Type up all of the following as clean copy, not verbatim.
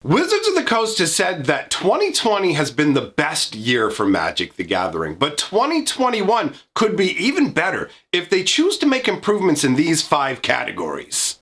Wizards of the Coast has said that 2020 has been the best year for Magic the Gathering, but 2021 could be even better if they choose to make improvements in these 5 categories.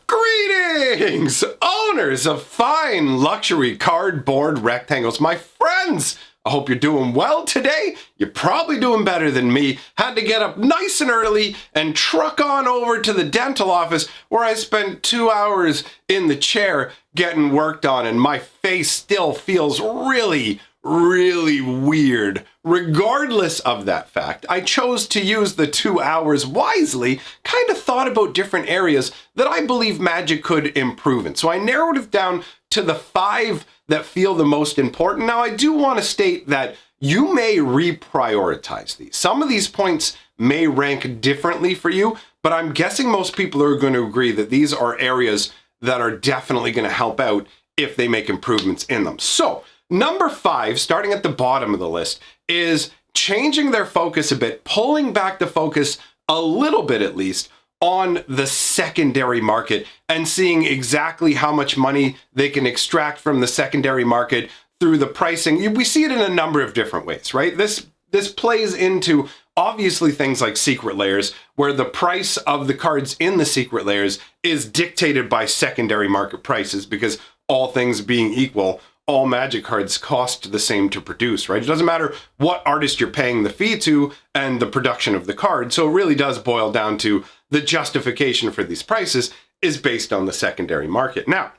Greetings, owners of fine luxury cardboard rectangles, my friends! I hope you're doing well today. You're probably doing better than me. Had to get up nice and early and truck on over to the dental office where I spent 2 hours in the chair getting worked on, and my face still feels really weird. Regardless of that fact, I chose to use the 2 hours wisely, kind of thought about different areas that I believe Magic could improve in. So I narrowed it down to the 5 that feel the most important. Now, I do want to state that you may reprioritize these. Some of these points may rank differently for you, but I'm guessing most people are going to agree that these are areas that are definitely going to help out if they make improvements in them. So, number 5, starting at the bottom of the list, is changing their focus a bit, pulling back the focus a little bit at least on the secondary market and seeing exactly how much money they can extract from the secondary market through the pricing. We see it in a number of different ways, right? This plays into obviously things like secret layers, where the price of the cards in the secret layers is dictated by secondary market prices, because all things being equal, all Magic cards cost the same to produce, right? It doesn't matter what artist you're paying the fee to and the production of the card. So it really does boil down to the justification for these prices is based on the secondary market. Now,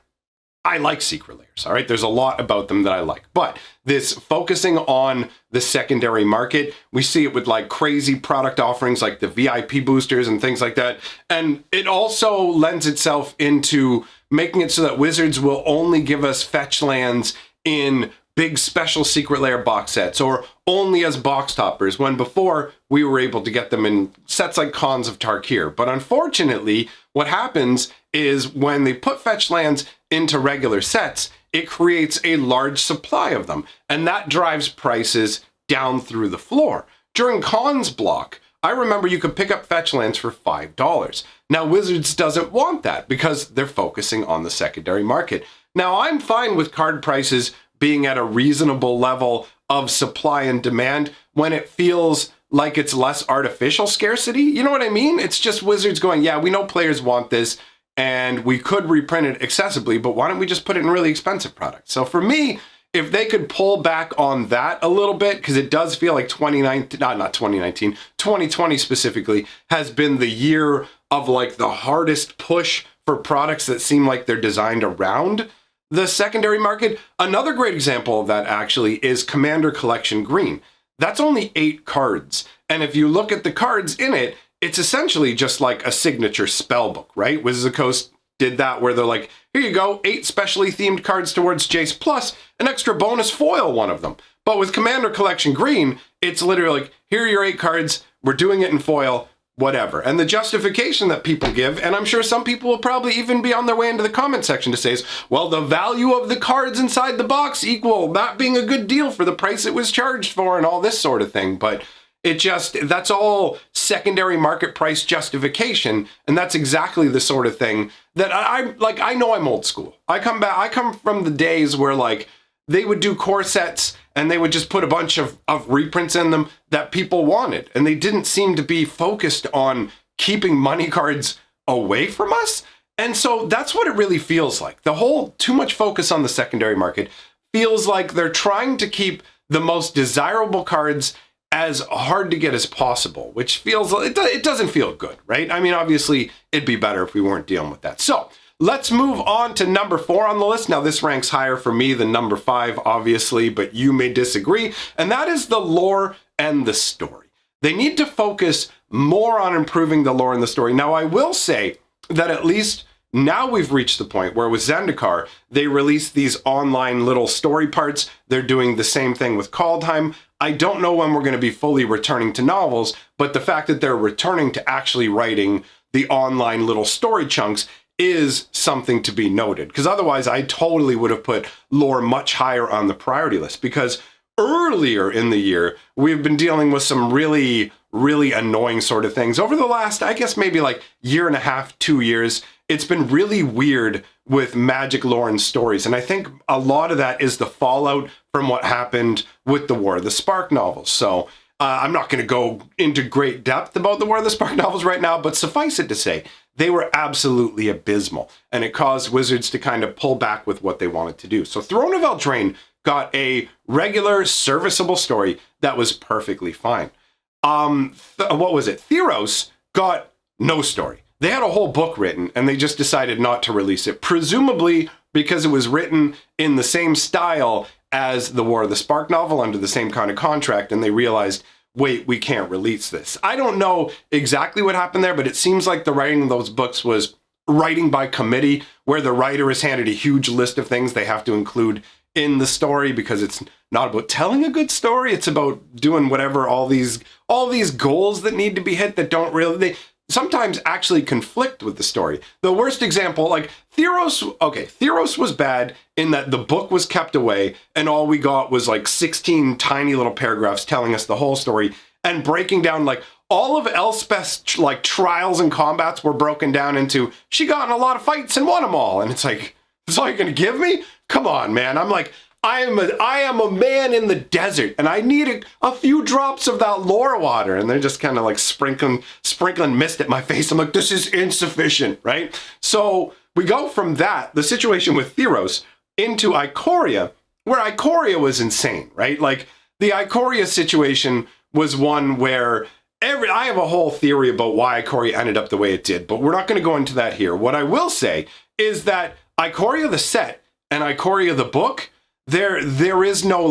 I like secret layers, all right? There's a lot about them that I like, but this focusing on the secondary market, we see it with like crazy product offerings like the VIP boosters and things like that. And it also lends itself into making it so that Wizards will only give us fetch lands in big special secret layer box sets or only as box toppers, when before we were able to get them in sets like Khans of Tarkir. But unfortunately, what happens is when they put fetch lands into regular sets, it creates a large supply of them, and that drives prices down through the floor. During Khans block, I remember you could pick up fetch lands for $5. Now, Wizards doesn't want that because they're focusing on the secondary market. Now, I'm fine with card prices being at a reasonable level of supply and demand when it feels like it's less artificial scarcity. You know what I mean? It's just Wizards going, yeah, we know players want this and we could reprint it accessibly, but why don't we just put it in really expensive products? So for me, if they could pull back on that a little bit, because it does feel like 2020 specifically has been the year of like the hardest push for products that seem like they're designed around the secondary market. Another great example of that actually is Commander Collection Green. That's only 8 cards. And if you look at the cards in it, it's essentially just like a signature spell book, right? Wizards of the Coast did that where they're like, here you go, 8 specially themed cards towards Jace, plus an extra bonus foil one of them. But with Commander Collection Green, it's literally like, here are your 8 cards, we're doing it in foil, whatever. And the justification that people give, and I'm sure some people will probably even be on their way into the comment section to say is, well, the value of the cards inside the box equal not being a good deal for the price it was charged for and all this sort of thing. But that's all secondary market price justification. And that's exactly the sort of thing that I know I'm old school. I come from the days where like they would do core sets and they would just put a bunch of reprints in them that people wanted. And they didn't seem to be focused on keeping money cards away from us. And so that's what it really feels like. The whole too much focus on the secondary market feels like they're trying to keep the most desirable cards as hard to get as possible, which feels, it doesn't feel good, right? I mean, obviously it'd be better if we weren't dealing with that. So let's move on to number 4 on the list. Now this ranks higher for me than number 5, obviously, but you may disagree. And that is the lore and the story. They need to focus more on improving the lore and the story. Now I will say that at least now we've reached the point where with Zendikar, they released these online little story parts. They're doing the same thing with Kaldheim. I don't know when we're going to be fully returning to novels, but the fact that they're returning to actually writing the online little story chunks is something to be noted. Because otherwise, I totally would have put lore much higher on the priority list. Because earlier in the year, we've been dealing with some really really annoying sort of things. Over the last, I guess maybe like year and a half, 2 years, it's been really weird with Magic lore and stories. And I think a lot of that is the fallout from what happened with the War of the Spark novels. So I'm not going to go into great depth about the War of the Spark novels right now, but suffice it to say, they were absolutely abysmal. And it caused Wizards to kind of pull back with what they wanted to do. So Throne of Eldraine got a regular, serviceable story that was perfectly fine. What was it? Theros got no story. They had a whole book written and they just decided not to release it, presumably because it was written in the same style as the War of the Spark novel under the same kind of contract, and they realized, wait, we can't release this. I don't know exactly what happened there, but it seems like the writing of those books was writing by committee, where the writer is handed a huge list of things they have to include in the story, because it's not about telling a good story, it's about doing whatever all these goals that need to be hit that don't really, they sometimes actually conflict with the story. The worst example, like Theros was bad in that the book was kept away and all we got was like 16 tiny little paragraphs telling us the whole story and breaking down like all of Elspeth's like trials and combats were broken down into she got in a lot of fights and won them all. And it's like, that's all you're gonna give me? Come on, man. I'm like, I am a man in the desert and I need a few drops of that lore water. And they're just kind of like sprinkling mist at my face. I'm like, this is insufficient, right? So we go from that, the situation with Theros, into Ikoria, where Ikoria was insane, right? Like the Ikoria situation was one where I have a whole theory about why Ikoria ended up the way it did, but we're not going to go into that here. What I will say is that Ikoria the set and Ikoria the book, there is no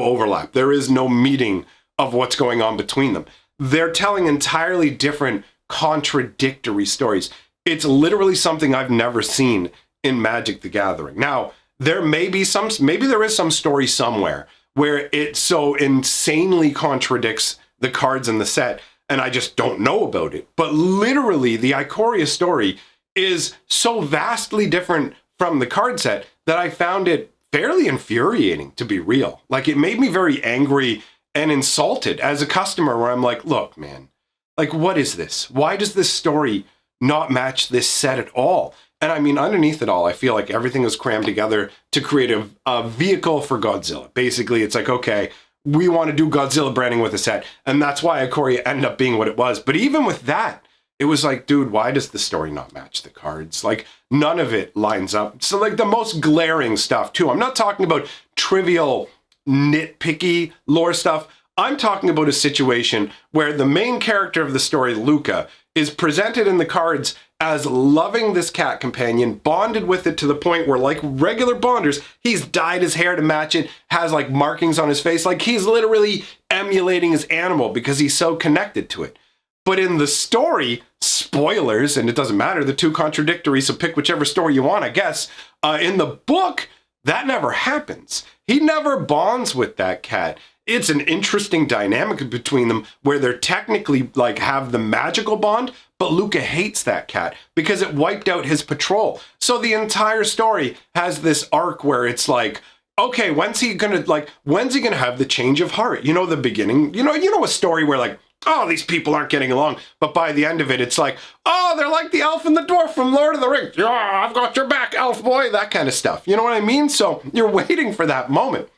overlap. There is no meeting of what's going on between them. They're telling entirely different, contradictory stories. It's literally something I've never seen in Magic the Gathering. Now, maybe there is some story somewhere where it so insanely contradicts the cards in the set, and I just don't know about it. But literally, the Ikoria story is so vastly different from the card set that I found it fairly infuriating, to be real. Like, it made me very angry and insulted as a customer, where I'm like, look, man, like, what is this? Why does this story not match this set at all? And I mean, underneath it all, I feel like everything was crammed together to create a vehicle for Godzilla. Basically, it's like, okay, we want to do Godzilla branding with a set. And that's why Ikoria ended up being what it was. But even with that, it was like, dude, why does the story not match the cards? Like, none of it lines up. So, like, the most glaring stuff, too. I'm not talking about trivial, nitpicky lore stuff. I'm talking about a situation where the main character of the story, Luca, is presented in the cards as loving this cat companion, bonded with it to the point where, like regular bonders, he's dyed his hair to match it, has, like, markings on his face. Like, he's literally emulating his animal because he's so connected to it. But in the story, spoilers, and it doesn't matter, the two contradictory, so pick whichever story you want, I guess. In the book, that never happens. He never bonds with that cat. It's an interesting dynamic between them where they're technically like have the magical bond, but Luca hates that cat because it wiped out his patrol. So the entire story has this arc where it's like, okay, when's he gonna have the change of heart? You know, the beginning, you know a story where like, oh, these people aren't getting along. But by the end of it, it's like, oh, they're like the elf and the dwarf from Lord of the Rings. Yeah, I've got your back, elf boy, that kind of stuff. You know what I mean? So you're waiting for that moment.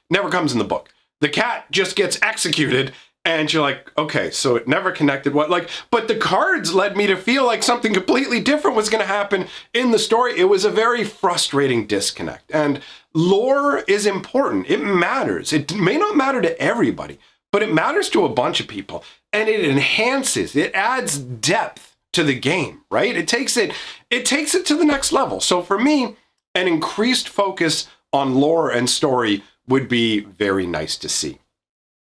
Never comes in the book. The cat just gets executed and you're like, okay, so it never connected. But the cards led me to feel like something completely different was going to happen in the story. It was a very frustrating disconnect. And lore is important. It matters. It may not matter to everybody, but it matters to a bunch of people, and it enhances, it adds depth to the game, right? It takes it to the next level. So for me, an increased focus on lore and story would be very nice to see.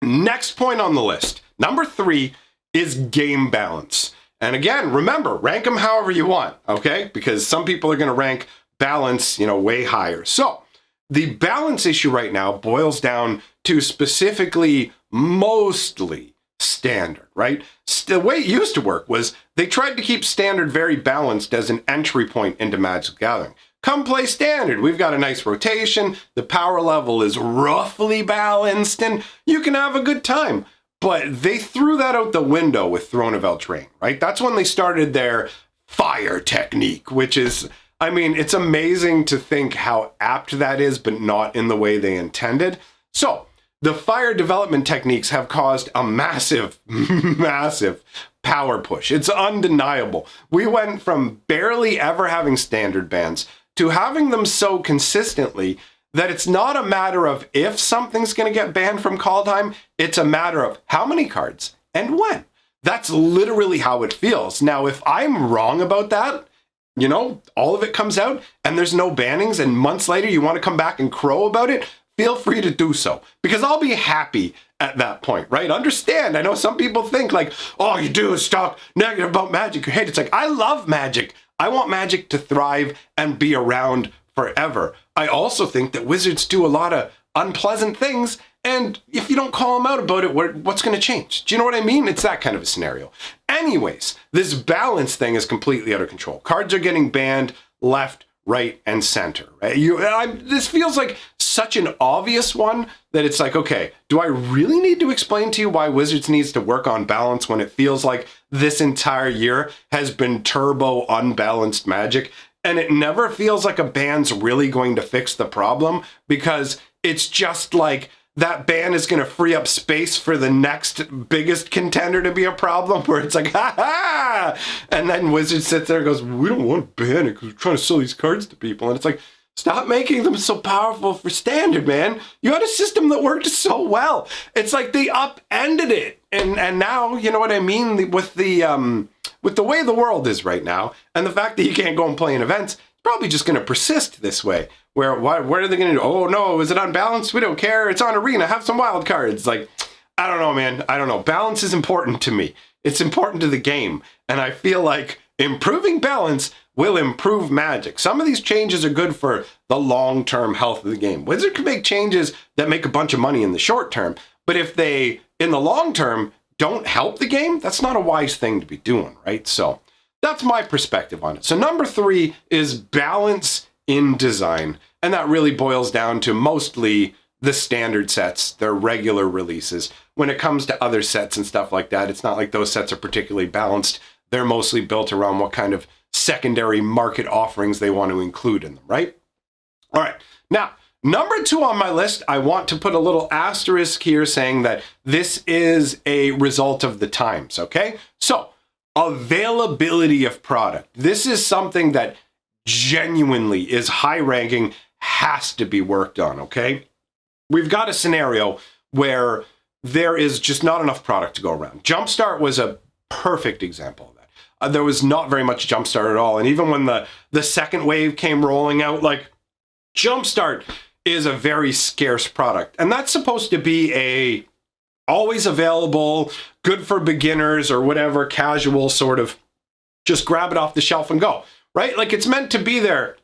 Next point on the list, number 3, is game balance. And again, remember, rank them however you want, okay? Because some people are gonna rank balance, way higher. So the balance issue right now boils down to specifically mostly standard, right? The way it used to work was they tried to keep standard very balanced as an entry point into Magic the Gathering. Come play standard. We've got a nice rotation. The power level is roughly balanced and you can have a good time. But they threw that out the window with Throne of Eldraine, right? That's when they started their fire technique, which is, I mean, it's amazing to think how apt that is, but not in the way they intended. So the fire development techniques have caused a massive, massive power push. It's undeniable. We went from barely ever having standard bans to having them so consistently that it's not a matter of if something's going to get banned from Kaldheim, it's a matter of how many cards and when. That's literally how it feels. Now, if I'm wrong about that, you know, all of it comes out and there's no bannings and months later you want to come back and crow about it, feel free to do so, because I'll be happy at that point, right? Understand, I know some people think like, all you do is talk negative about Magic, you hate it. It's like, I love Magic. I want Magic to thrive and be around forever. I also think that Wizards do a lot of unpleasant things, and if you don't call them out about it, what's going to change? Do you know what I mean? It's that kind of a scenario. Anyways, this balance thing is completely out of control. Cards are getting banned left, right, and center. Right? This feels like such an obvious one that it's like, okay, do I really need to explain to you why Wizards needs to work on balance when it feels like this entire year has been turbo unbalanced Magic? And it never feels like a ban's really going to fix the problem, because it's just like that ban is going to free up space for the next biggest contender to be a problem, where it's like, ha ha! And then Wizards sits there and goes, we don't want to ban it because we're trying to sell these cards to people. And it's like, stop making them so powerful for standard, man. You had a system that worked so well. It's like they upended it. And now, you know what I mean? With the way the world is right now, and the fact that you can't go and play in events, it's probably just going to persist this way. Where, what are they going to do? Oh no, is it unbalanced? We don't care. It's on Arena. Have some wild cards. Like, I don't know, man. I don't know. Balance is important to me. It's important to the game. And I feel like improving balance will improve Magic. Some of these changes are good for the long-term health of the game. Wizard can make changes that make a bunch of money in the short term, but if they, in the long term, don't help the game, that's not a wise thing to be doing, right? So that's my perspective on it. So number 3 is balance in design. And that really boils down to mostly the standard sets, their regular releases. When it comes to other sets and stuff like that, it's not like those sets are particularly balanced. They're mostly built around what kind of secondary market offerings they want to include in them, right? All right. Now, number 2 on my list, I want to put a little asterisk here saying that this is a result of the times, okay? So, availability of product. This is something that genuinely is high ranking, has to be worked on, okay? We've got a scenario where there is just not enough product to go around. Jumpstart was a perfect example of that. There was not very much Jumpstart at all. And even when the second wave came rolling out, like, Jumpstart is a very scarce product. And that's supposed to be a always available, good for beginners or whatever, casual sort of, just grab it off the shelf and go, right? Like, it's meant to be there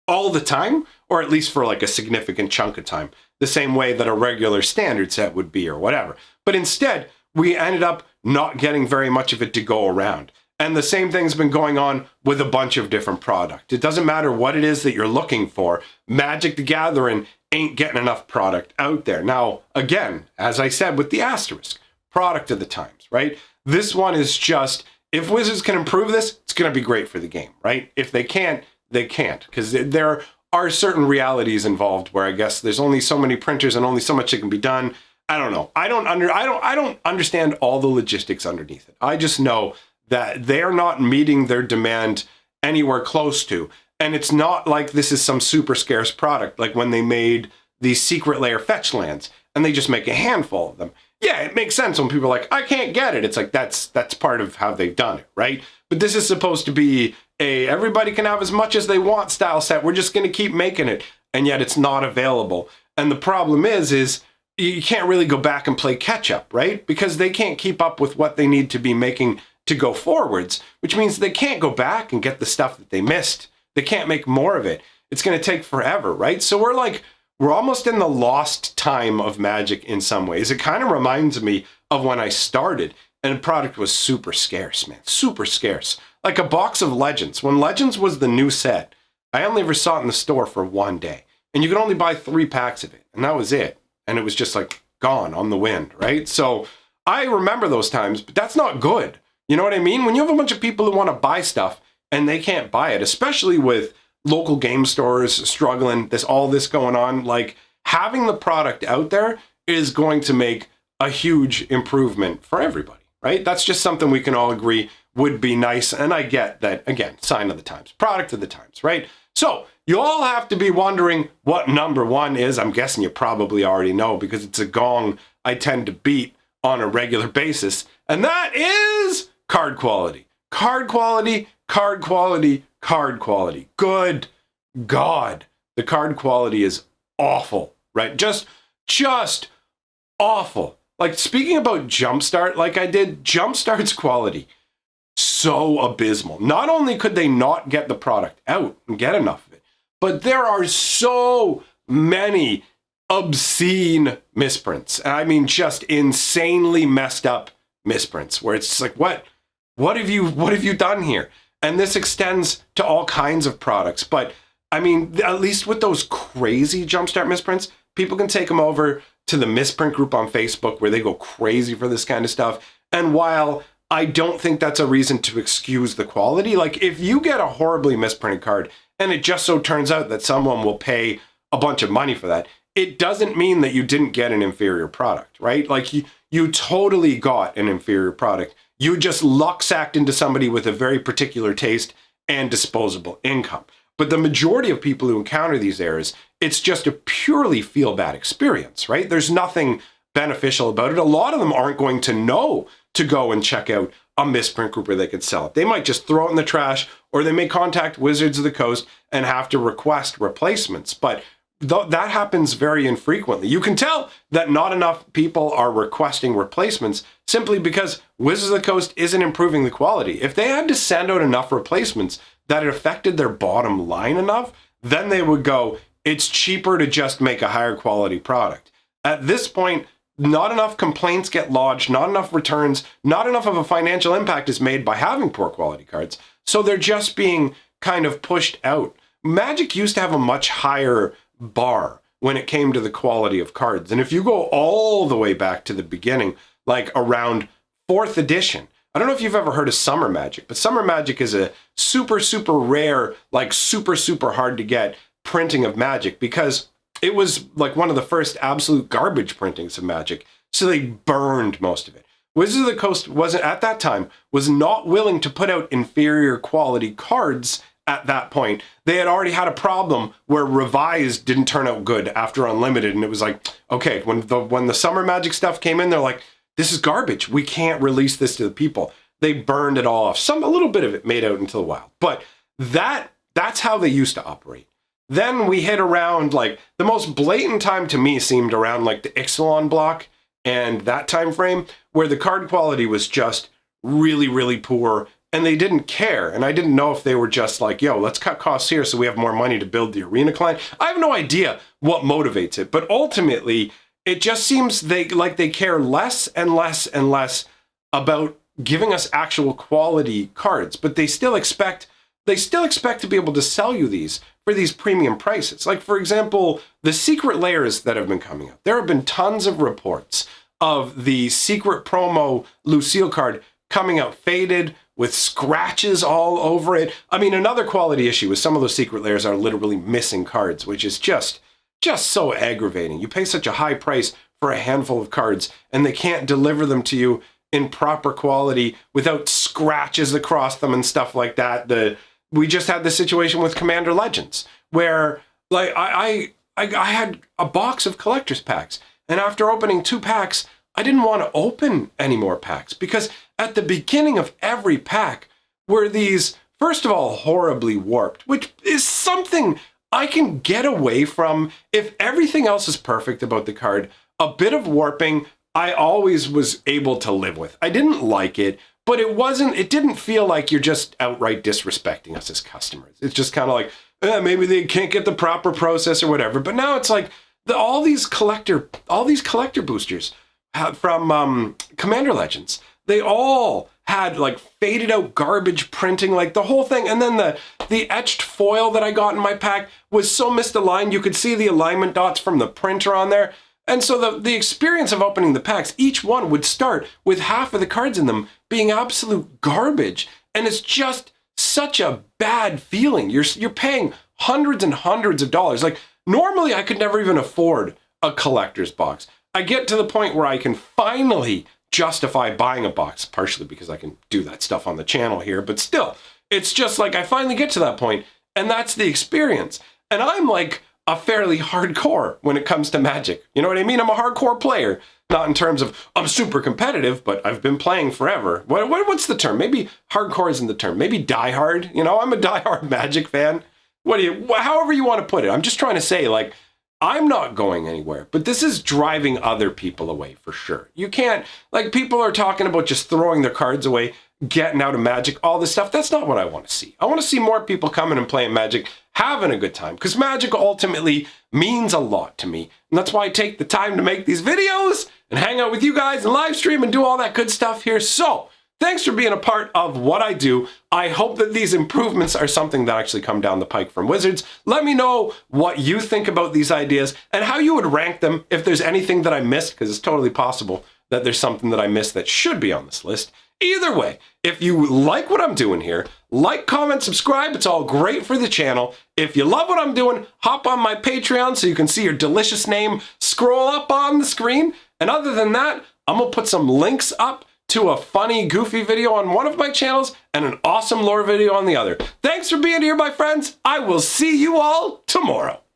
all the time, or at least for like a significant chunk of time, the same way that a regular standard set would be or whatever. But instead, we ended up not getting very much of it to go around. And the same thing's been going on with a bunch of different product. It doesn't matter what it is that you're looking for. Magic the Gathering ain't getting enough product out there. Now, again, as I said with the asterisk, product of the times, right? This one is just, if Wizards can improve this, it's going to be great for the game, right? If they can't, they can't, because there are certain realities involved where I guess there's only so many printers and only so much that can be done. I don't know. I don't understand all the logistics underneath it. I just know that they're not meeting their demand anywhere close to. And it's not like this is some super scarce product, like when they made these secret layer fetch lands and they just make a handful of them. Yeah, it makes sense when people are like, I can't get it. It's like, that's part of how they've done it, right? But this is supposed to be a everybody can have as much as they want style set. We're just going to keep making it. And yet it's not available. And the problem is you can't really go back and play catch up, right? Because they can't keep up with what they need to be making to go forwards, which means they can't go back and get the stuff that they missed. They can't make more of it. It's going to take forever, right? So we're almost in the lost time of Magic in some ways. It kind of reminds me of when I started and the product was super scarce, man. Super scarce. Like a box of Legends. When Legends was the new set, I only ever saw it in the store for one day. And you could only buy 3 packs of it. And that was it. And it was just like gone on the wind, right? So I remember those times, but that's not good. You know what I mean? When you have a bunch of people who want to buy stuff and they can't buy it, especially with local game stores struggling, all this going on, like having the product out there is going to make a huge improvement for everybody, right? That's just something we can all agree would be nice. And I get that, again, sign of the times, product of the times, right? So you all have to be wondering what number one is. I'm guessing you probably already know because it's a gong I tend to beat on a regular basis. And that is card quality. Card quality, card quality, card quality. Good God, the card quality is awful, right? Just awful. Like speaking about Jumpstart, like I did, Jumpstart's quality, so abysmal. Not only could they not get the product out and get enough of it, but there are so many obscene misprints. I mean, just insanely messed up misprints where it's just like, what have you done here? And this extends to all kinds of products. But I mean, at least with those crazy Jumpstart misprints, people can take them over to the misprint group on Facebook where they go crazy for this kind of stuff. And while I don't think that's a reason to excuse the quality, like if you get a horribly misprinted card and it just so turns out that someone will pay a bunch of money for that, it doesn't mean that you didn't get an inferior product, right? Like you totally got an inferior product. You just luck-sacked into somebody with a very particular taste and disposable income. But the majority of people who encounter these errors, it's just a purely feel-bad experience, right? There's nothing beneficial about it. A lot of them aren't going to know to go and check out a misprint group where they could sell it. They might just throw it in the trash, or they may contact Wizards of the Coast and have to request replacements. But that happens very infrequently. You can tell that not enough people are requesting replacements simply because Wizards of the Coast isn't improving the quality. If they had to send out enough replacements that it affected their bottom line enough, then they would go, it's cheaper to just make a higher quality product. At this point, not enough complaints get lodged, not enough returns, not enough of a financial impact is made by having poor quality cards. So they're just being kind of pushed out. Magic used to have a much higher bar when it came to the quality of cards. And if you go all the way back to the beginning, like around 4th edition, I don't know if you've ever heard of Summer Magic, but Summer Magic is a super, super rare, like super, super hard to get printing of Magic because it was like one of the first absolute garbage printings of Magic. So they burned most of it. Wizards of the Coast at that time was not willing to put out inferior quality cards at that point. They had already had a problem where Revised didn't turn out good after Unlimited. And it was like, okay, when the Summer Magic stuff came in, they're like, this is garbage. We can't release this to the people. They burned it all off. A little bit of it made out into the wild. But that's how they used to operate. Then we hit around, like, the most blatant time to me seemed around like the Ixalan block and that time frame where the card quality was just really, really poor and they didn't care. And I didn't know if they were just like, yo, let's cut costs here so we have more money to build the arena client. I have no idea what motivates it, but ultimately it just seems they care less and less and less about giving us actual quality cards, but they still expect to be able to sell you these for these premium prices. Like, for example, the secret layers that have been coming out. There have been tons of reports of the secret promo Lucille card coming out faded with scratches all over it. I mean, another quality issue is some of those secret layers are literally missing cards, which is just so aggravating. You pay such a high price for a handful of cards and they can't deliver them to you in proper quality without scratches across them and stuff like that. We just had the situation with Commander Legends where, like, I had a box of collector's packs, and after opening 2 packs, I didn't want to open any more packs because at the beginning of every pack were these, first of all, horribly warped, which is something I can get away from if everything else is perfect about the card. A bit of warping I always was able to live with. I didn't like it, but it didn't feel like you're just outright disrespecting us as customers. It's just kind of like, maybe they can't get the proper process or whatever. But now it's like all these collector boosters from Commander Legends, they all had like faded out garbage printing, like the whole thing. And then the etched foil that I got in my pack was so misaligned. You could see the alignment dots from the printer on there. And so the experience of opening the packs, each one would start with half of the cards in them being absolute garbage. And it's just such a bad feeling. You're paying hundreds and hundreds of dollars. Like, normally I could never even afford a collector's box. I get to the point where I can finally justify buying a box, partially because I can do that stuff on the channel here, but still, it's just like I finally get to that point, and that's the experience. And I'm like a fairly hardcore when it comes to Magic. You know what I mean? I'm a hardcore player. Not in terms of I'm super competitive, but I've been playing forever. What's the term? Maybe hardcore isn't the term. Maybe diehard. You know, I'm a diehard Magic fan. However you want to put it. I'm just trying to say, like, I'm not going anywhere, but this is driving other people away for sure. You can't, like, people are talking about just throwing their cards away, getting out of Magic, all this stuff. That's not what I want to see. I want to see more people coming and playing Magic, having a good time, because Magic ultimately means a lot to me. And that's why I take the time to make these videos and hang out with you guys and live stream and do all that good stuff here. So thanks for being a part of what I do. I hope that these improvements are something that actually come down the pike from Wizards. Let me know what you think about these ideas and how you would rank them if there's anything that I missed, because it's totally possible that there's something that I missed that should be on this list. Either way, if you like what I'm doing here, like, comment, subscribe. It's all great for the channel. If you love what I'm doing, hop on my Patreon so you can see your delicious name scroll up on the screen. And other than that, I'm going to put some links up to a funny, goofy video on one of my channels and an awesome lore video on the other. Thanks for being here, my friends. I will see you all tomorrow.